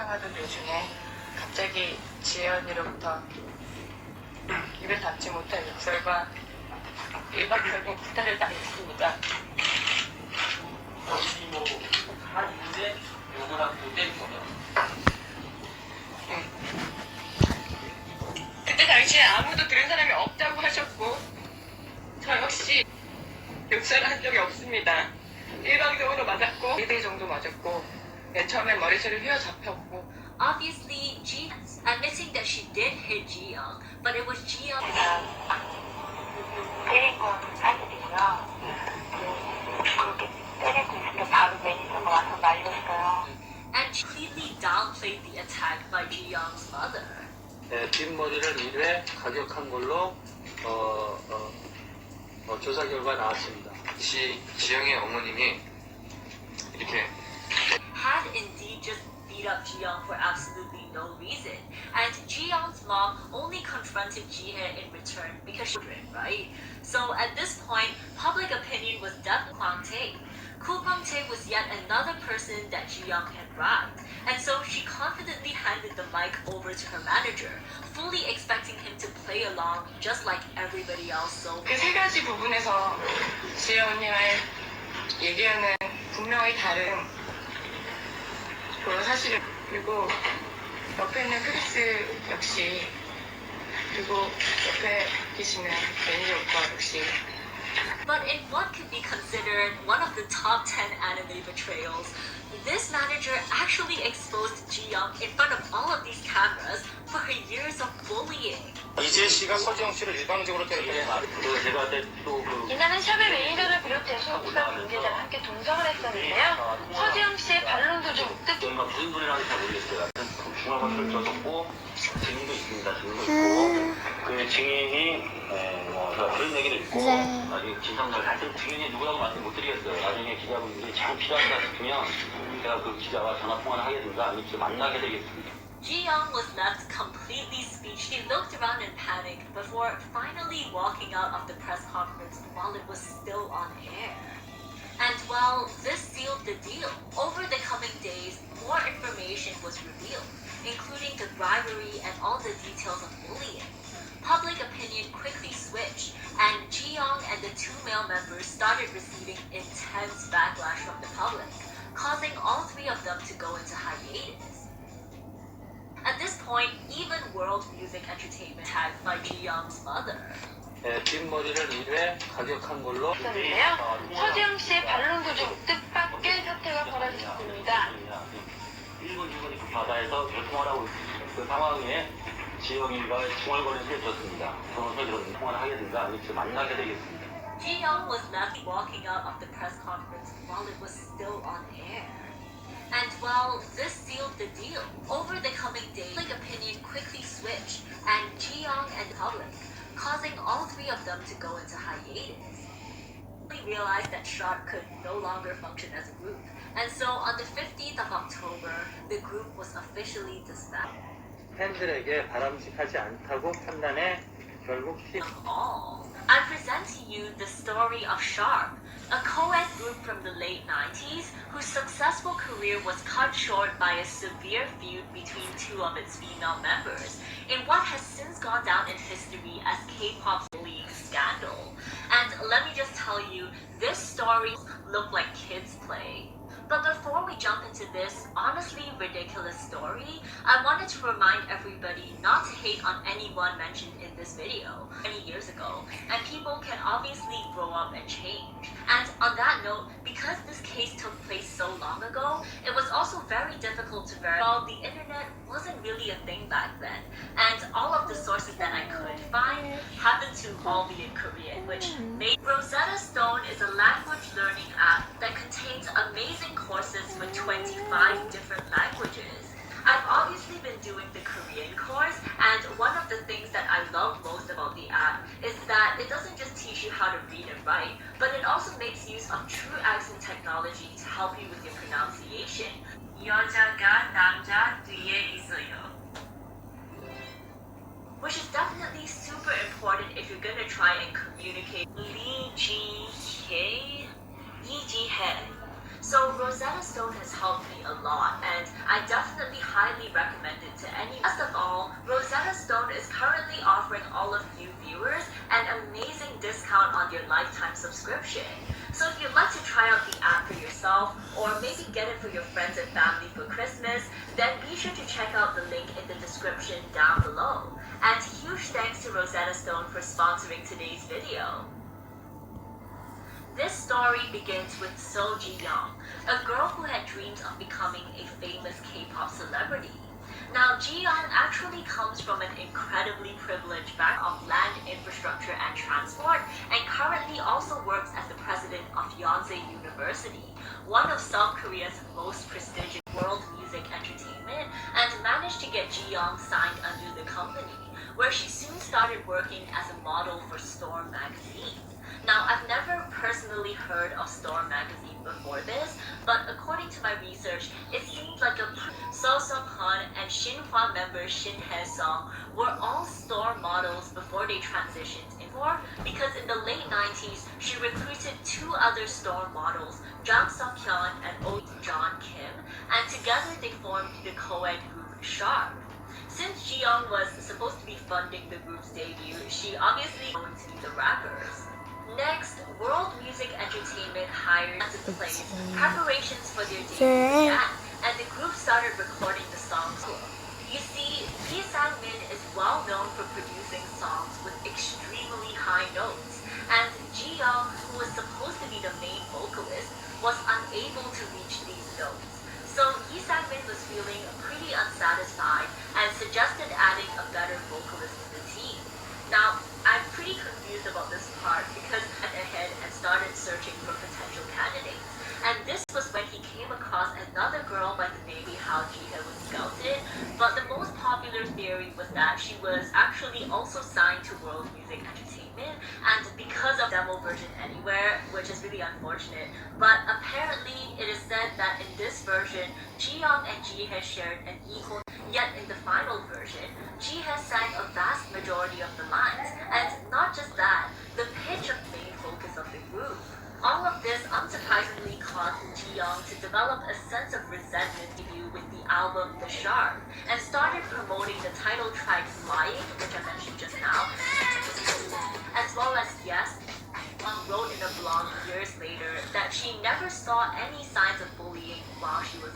촬영하던 도중에 갑자기 지연이로부터 입에 닿지 못한 욕설과 일방적인 구타를 당했습니다. 본인이 뭐한 이후에 욕을 하고 때린 거죠? 그때 당시에 아무도 들은 사람이 없다고 하셨고 저 역시 욕설을 한 적이 없습니다. 일방적으로 맞았고 4대 정도 맞았고 맨 처음엔 머리채를 휘어잡혔고 Obviously, Ji admitting that she did hit Ji-young, but it was Ji-young. 때린 건 사실이고요. 그렇게 때릴 수 있으면 바로 매니저가 와서 말렸어요. And she completely downplayed the attack by Ji-young's mother. 네, 뒷머리를 1회 가격한 걸로 조사 결과 나왔습니다. 지영의 어머님이 이렇게 Had indeed just beat up Ji-young for absolutely no reason. And Ji-young's mom only confronted Ji-hye in return because she was children, right? So at this point, public opinion was definitely Kwang Tae. Ko Kwang Tae was yet another person that Ji-young had bribed. And so she confidently handed the mic over to her manager, fully expecting him to play along just like everybody else. So 그 세 가지 부분에서 지혜 언니와의 얘기하는 분명히 다른 그런 사실을 그리고 옆에 있는 크리스 역시 그리고 옆에 계시는 매니저 오빠 역시 But in what could be considered one of the top 10 anime betrayals, this manager actually exposed Ji-young in front of all of these cameras for her years of bullying. 이재 씨가 서지영 씨를 일방적으로 때렸다. 제가 또 이날은 샵의 매니저를 비롯해서 수사 관계자가 함께 동성을 했었는데요. 서지영 씨의 반론 도중 저희가 무슨 소리를 하는지 잘 모르겠어요. 중앙관을 줬었고 증인도 있습니다. 증인도 있고 그 증인이 제가 그런 얘기를 듣고 나중에 진상들 하여튼 증인이 누구라고 말씀 못 드리겠어요. 나중에 기자분들이 잘 필요하다 싶으면 제가 그 기자와 전화 통화를 하겠습니다. 아니면 좀 만나게 되겠습니다. Ji-young was left completely speechless. She looked around in panic before finally walking out of the press conference while it was still on air. And while this sealed the deal, over the coming days, more information was revealed, including the bribery and all the details of bullying. Public opinion quickly switched, and Ji-young and the two male members started receiving intense backlash from the public, causing all three of them to go into hiatus. At this point, even World Music Entertainment tagged by Ji-young's mother. 네, 뒷머리를 1회 가격한 걸로 있었는데요. 서지영 씨의 반론 도중 뜻밖의 사태가 벌어졌습니다. 일본 직원이 그 바다에서 교통을 하고 있습니다. 그 상황에 지영이가 중얼거리는 소리를 들었습니다. 저는 소리로 통화를 하게 된다. 아니면 지금 만나게 되겠습니다. Ji-young was left walking out of the press conference while it was still on air. And while this sealed the deal, over the coming days, public opinion quickly switched, and Ji-young and the public, causing all three of them to go into hiatus. We realized that Sharp could no longer function as a group, and so on the 15th of October, the group was officially disbanded. 팬들에게 바람직하지 않다고 판단해 결국 All. I present to you the story of Sharp, a co-ed group from the late 90s whose successful career was cut short by a severe feud between two of its female members in what has since gone down in history as K-pop's bullying scandal. And let me just tell you, this story looked like kids' play. But before we jump into this honestly ridiculous story, I wanted to remind everybody not to hate on anyone mentioned in this video many years ago, and people can obviously grow up and change. And on that note, because this case took place so long ago, it was also very difficult to verify. Well, the internet wasn't really a thing back then, and all of the sources that I could find happened to all be in Korean, which made Rosetta Stone is a language learning app that contains amazing courses for 25 different languages. I've obviously been doing the Korean course, and one of the things that I love most about the app is that it doesn't just teach you how to read and write, but it also makes use of true accent technology to help you with your pronunciation. 여자가 남자 뒤에 있어요. Which is definitely super important if you're gonna try and communicate. Lee Ji-hye. So Rosetta Stone has helped me a lot, and I definitely highly recommend it to any. Best of all, Rosetta Stone is currently offering all of you viewers an amazing discount on your lifetime subscription. So if you'd like to try out the app for yourself, or maybe get it for your friends and family for Christmas, then be sure to check out the link in the description down below. And huge thanks to Rosetta Stone for sponsoring today's video. This story begins with So Ji-young, a girl who had dreams of becoming a famous K-pop celebrity. Now, Ji-young actually comes from an incredibly privileged background of land infrastructure and transport, and currently also works as the president of Yonsei University, one of South Korea's most prestigious world music entertainment, and managed to get Ji-young signed under the company, where she soon started working as a model for Storm magazine. Now, I've never personally heard of Storm magazine before this, but according to my research, it seems like So Sung-hun and Shinhwa member Shin Hae-sung were all Storm models before they transitioned because in the late 90s, she recruited two other Storm models, Jang Suk-hyun and Oh John Kim, and together they formed the co-ed group Sharp. Since Ji-young was supposed to be funding the group's debut, she obviously going to be the rappers. Next, World Music Entertainment hired to place. Preparations for their debut began, and the group started recording the songs. You see, Lee Sang-min is well known for producing songs with extremely high notes, and Ji-young, who was supposed to be the main vocalist, was unable to reach these notes. So Lee Sang-min was feeling pretty unsatisfied and suggested adding a better vocalist to the team. Now, I'm pretty confused about this part because I went ahead and started searching for potential candidates. And this was when he came across another girl by the name of How Ji-hye was scouted. But the most popular theory was that she was actually also signed to World Music Entertainment, and because of demo version anywhere, which is really unfortunate. But apparently, it is said that in this version, Ji-young and Ji-hye shared an equal. Yet in the final version, Ji-hye sang a vast majority of the lines, and not just that, the pitch of the main focus of the group. All of this unsurprisingly caused Ji-young to develop a sense of resentment with the album The Sharp, and started promoting the title track Lying, which I mentioned just now, as well as Yes. Wrote in a blog years later that she never saw any signs of bullying while she was